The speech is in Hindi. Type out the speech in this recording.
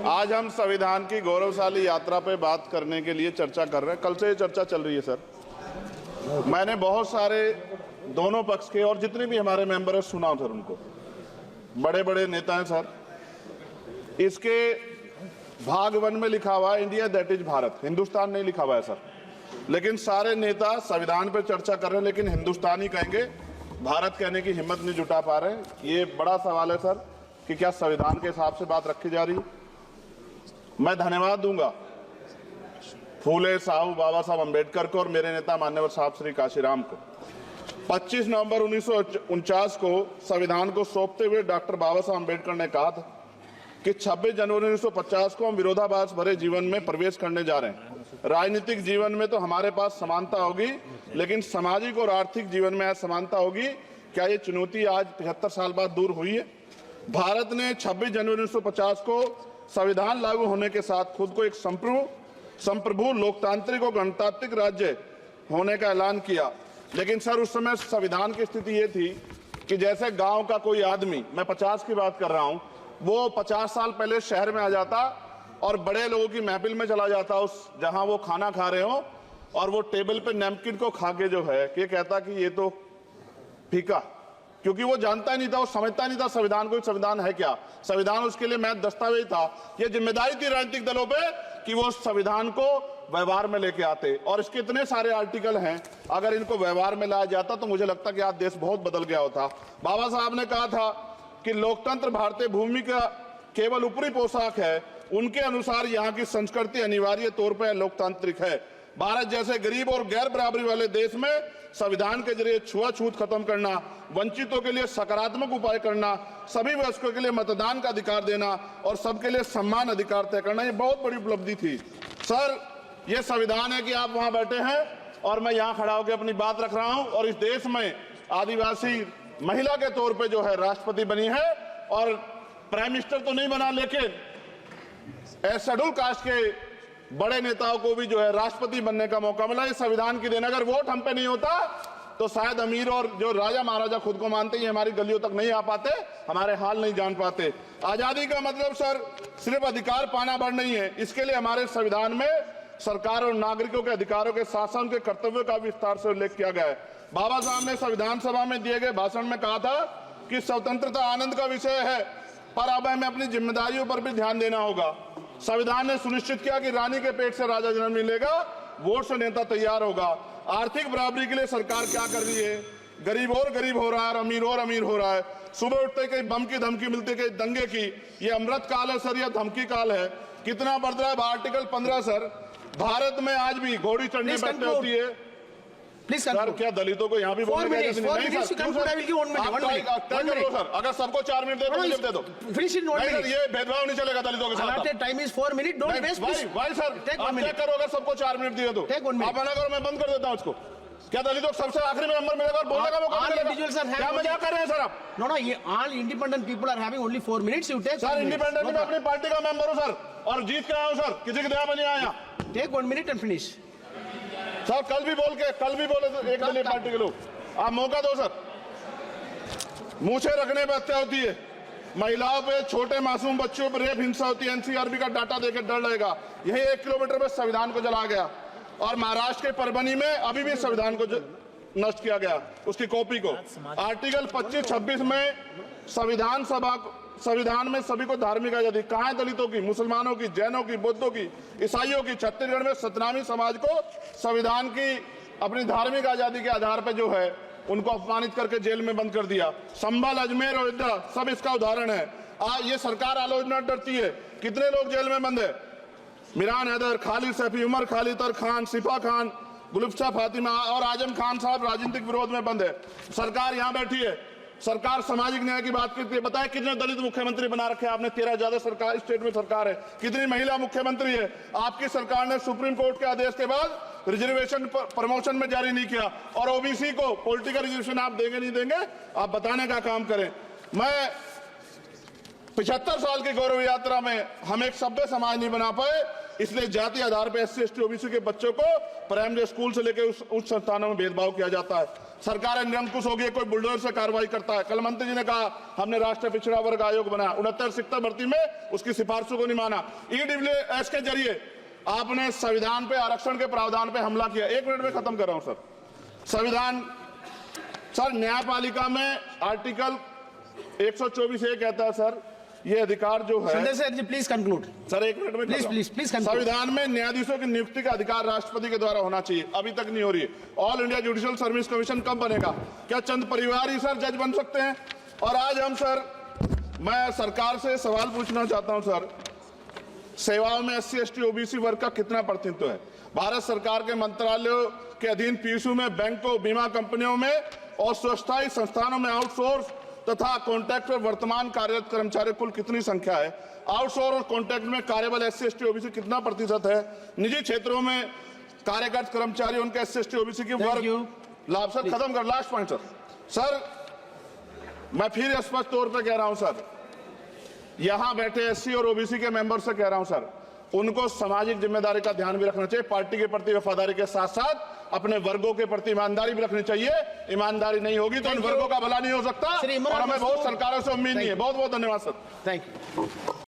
आज हम संविधान की गौरवशाली यात्रा पे बात करने के लिए चर्चा कर रहे हैं। कल से ये चर्चा चल रही है सर। मैंने बहुत सारे दोनों पक्ष के और जितने भी हमारे मेंबर हैं सुना सर, उनको बड़े बड़े नेता हैं सर। इसके भाग 1 में लिखा हुआ है India that is Bharat, Hindustan नहीं लिखा हुआ है सर। लेकिन सारे नेता संविधान पे चर्चा कर रहे हैं लेकिन हिंदुस्तान ही कहेंगे, भारत कहने की हिम्मत नहीं जुटा पा रहे हैं। ये बड़ा सवाल है सर कि क्या संविधान के हिसाब से बात रखी जा रही है। मैं धन्यवाद दूंगा फूले साहब बाबा साहब अम्बेडकर को और मेरे नेता मान्यवर साहब श्री काशीराम को। 25 नवंबर 1949 को संविधान को सौंपते हुए डॉक्टर बाबा साहब अम्बेडकर ने कहा था कि 26 जनवरी 1950 को हम विरोधाभास भरे जीवन में प्रवेश करने जा रहे हैं। राजनीतिक जीवन में तो हमारे पास समानता होगी, लेकिन सामाजिक और आर्थिक जीवन में असमानता होगी। क्या ये चुनौती आज 73 साल बाद दूर हुई है? भारत ने 26 जनवरी 1950 को संविधान लागू होने के साथ खुद को एक संप्रभु लोकतांत्रिक और गणतांत्रिक राज्य होने का ऐलान किया। लेकिन सर उस समय संविधान की स्थिति ये थी कि जैसे गांव का कोई आदमी, मैं 50 की बात कर रहा हूं, वो 50 साल पहले शहर में आ जाता और बड़े लोगों की महफिल में चला जाता, उस जहां वो खाना खा रहे हो, और वो टेबल पे नैपकिन को खा के जो है ये कहता कि ये तो फीका, क्योंकि वो जानता ही नहीं था, वो समझता नहीं था संविधान को, संविधान है क्या। संविधान उसके लिए महज दस्तावेज था। ये जिम्मेदारी थी राजनीतिक दलों पे कि वो संविधान को व्यवहार में लेके आते। और इसके इतने सारे आर्टिकल हैं, अगर इनको व्यवहार में लाया जाता तो मुझे लगता कि आज देश बहुत बदल गया होता। बाबा साहब ने कहा था कि लोकतंत्र भारतीय भूमि का केवल ऊपरी पोशाक है, उनके अनुसार यहाँ की संस्कृति अनिवार्य तौर पर लोकतांत्रिक है। भारत जैसे गरीब और गैर बराबरी वाले देश में संविधान के जरिए छुआछूत खत्म करना, वंचितों के लिए सकारात्मक उपाय करना, सभी वयस्कों के लिए मतदान का अधिकार देना और सबके लिए सम्मान अधिकार तय करना, ये बहुत बड़ी उपलब्धि थी सर। ये संविधान है कि आप वहां बैठे हैं और मैं यहाँ खड़ा होकर अपनी बात रख रहा हूं, और इस देश में आदिवासी महिला के तौर पे जो है राष्ट्रपति बनी है, और प्राइम मिनिस्टर तो नहीं बना, लेकिन शेड्यूल कास्ट के बड़े नेताओं को भी जो है राष्ट्रपति बनने का मौका मिला। इस संविधान की देन, अगर वोट हम पे नहीं होता तो शायद अमीर और जो राजा महाराजा खुद को मानते हैं हमारी गलियों तक नहीं आ पाते, हमारे हाल नहीं जान पाते। आजादी का मतलब सर सिर्फ अधिकार पाना भर नहीं है, इसके लिए हमारे संविधान में सरकार और नागरिकों के अधिकारों के शासन के कर्तव्यों का विस्तार से उल्लेख किया गया है। बाबा साहब ने संविधान सभा में दिए गए भाषण में कहा था कि स्वतंत्रता आनंद का विषय है, पर अब हमें अपनी जिम्मेदारियों पर भी ध्यान देना होगा। संविधान ने सुनिश्चित किया कि रानी के पेट से राजा जन्म नहीं लेगा, वोट से नेता तैयार होगा। आर्थिक बराबरी के लिए सरकार क्या कर रही है? गरीब और गरीब हो रहा है और अमीर हो रहा है। सुबह उठते कहीं बम की धमकी मिलती, कहीं दंगे की। ये अमृत काल है सर या धमकी काल है? कितना बढ़ रहा है आर्टिकल 15 सर। भारत में आज भी घोड़ी चढ़ने बैठने होती है सर। क्या दलितों को यहाँ भी बोलने का नहीं सर? अगर सबको 4 मिनट दे दो, ये भेदभाव नहीं चलेगा दलितों के साथ। Time is 4 minute, don't waste भाई सर आप चेक करो, अगर सबको 4 मिनट दिए तो आप मना करो, मैं बंद कर देता हूँ उसको। क्या दलितों को सबसे आखिरी में नंबर मिलेगा और बोलने का मौका मिलेगा? क्या मजाक कर रहे हैं सर आप? नो ये all independent people are having only 4 minutes. You take sir independent में अपनी पार्टी का मेंबर हूँ सर, और जीत के आया हूँ सर, किसी की दया में नहीं आया। Take 1 minute and finish sir. कल भी बोले तो एक दलीय पार्टी के लोग, आप मौका दो सर। मूछे रखने पर हत्या होती है, महिलाओं पे, छोटे मासूम बच्चों पर रेप हिंसा होती है। एनसीआरबी का डाटा देकर डर लगेगा। यही 1 किलोमीटर में संविधान को जला गया, और महाराष्ट्र के परभनी में अभी भी संविधान को नष्ट किया गया, उसकी कॉपी को। आर्टिकल 25-26 में संविधान में सभी को धार्मिक आजादी। कहाँ है दलितों की, मुसलमानों की, जैनों की, बौद्धों की, ईसाइयों की? छत्तीसगढ़ में सतनामी समाज को संविधान की अपनी धार्मिक आजादी के आधार पर जो है उनको अपमानित करके जेल में बंद कर दिया। संभल, अजमेर, अयोध्या सब इसका उदाहरण है। ये सरकार आलोचना डरती है। कितने लोग जेल में बंद है? मिरान हैदर, खालिद सैफी, उमर खालिद खान, सिफा खान, गुलफ्शा फातिमा और आजम खान साहब राजनीतिक विरोध में बंद है। सरकार यहाँ बैठी है, सरकार सामाजिक न्याय की बात करती है। बताए कितने दलित मुख्यमंत्री बना रखे आपने? 13 ज्यादा सरकार स्टेट में सरकार है। कितनी महिला मुख्यमंत्री है? आपकी सरकार ने सुप्रीम कोर्ट के आदेश के बाद रिजर्वेशन प्रमोशन में जारी नहीं किया, और ओबीसी को पॉलिटिकल रिजर्वेशन आप देंगे नहीं देंगे, आप बताने का काम करें। मैं 75 साल की गौरव यात्रा में हम एक सभ्य समाज नहीं बना पाए, इसलिए जाति आधार पर SC ST OBC के बच्चों को प्राइमरी स्कूल से लेकर उच्च संस्थानों में भेदभाव किया जाता है। सरकार निरंकुश हो गई, कोई बुलडोजर से कार्रवाई करता है। कल मंत्री जी ने कहा हमने राष्ट्रीय पिछड़ा वर्ग आयोग बनाया, 69 शिक्षक भर्ती में उसकी सिफारिशों को नहीं माना। EWS के जरिए आपने संविधान पे आरक्षण के प्रावधान पे हमला किया। 1 मिनट में खत्म कर रहा हूं सर। संविधान सर न्यायपालिका में आर्टिकल 124 ये कहता है सर, ये अधिकार जो है Sanjay sir, please conclude. Sir 1 minute में Please conclude. संविधान में न्यायाधीशों की नियुक्ति का अधिकार राष्ट्रपति के द्वारा होना चाहिए, अभी तक नहीं हो रही है। All India judicial service commission कब बनेगा? क्या चंद परिवार ही सर जज बन सकते हैं? और आज हम सर, मैं सरकार से सवाल पूछना चाहता हूं सर, सेवाओं में SC ST OBC वर्ग का कितना प्रतिनिधित्व है? भारत सरकार के मंत्रालयों के अधीन PSU में बैंकों, बीमा कंपनियों में और स्वच्छता संस्थानों में आउटसोर्स तथा कॉन्ट्रैक्ट पर वर्तमान कार्यरत कर्मचारी कुल कितनी संख्या है? आउटसोर्स और कॉन्ट्रैक्ट में कार्यबल SC ST OBC कितना प्रतिशत है? निजी क्षेत्रों में कार्यरत कर्मचारी उनके SC ST OBC की वर्ग लाभ सर खत्म कर। लास्ट पॉइंट सर, मैं फिर स्पष्ट तौर पर कह रहा हूं सर, यहां बैठे SC और OBC के मेंबर से कह रहा हूं सर, उनको सामाजिक जिम्मेदारी का ध्यान भी रखना चाहिए। पार्टी के प्रति वफादारी के साथ साथ अपने वर्गों के प्रति ईमानदारी भी रखनी चाहिए। ईमानदारी नहीं होगी तो इन वर्गों का भला नहीं हो सकता, और हमें बहुत सरकारों से उम्मीद नहीं है। बहुत बहुत धन्यवाद सर। Thank you.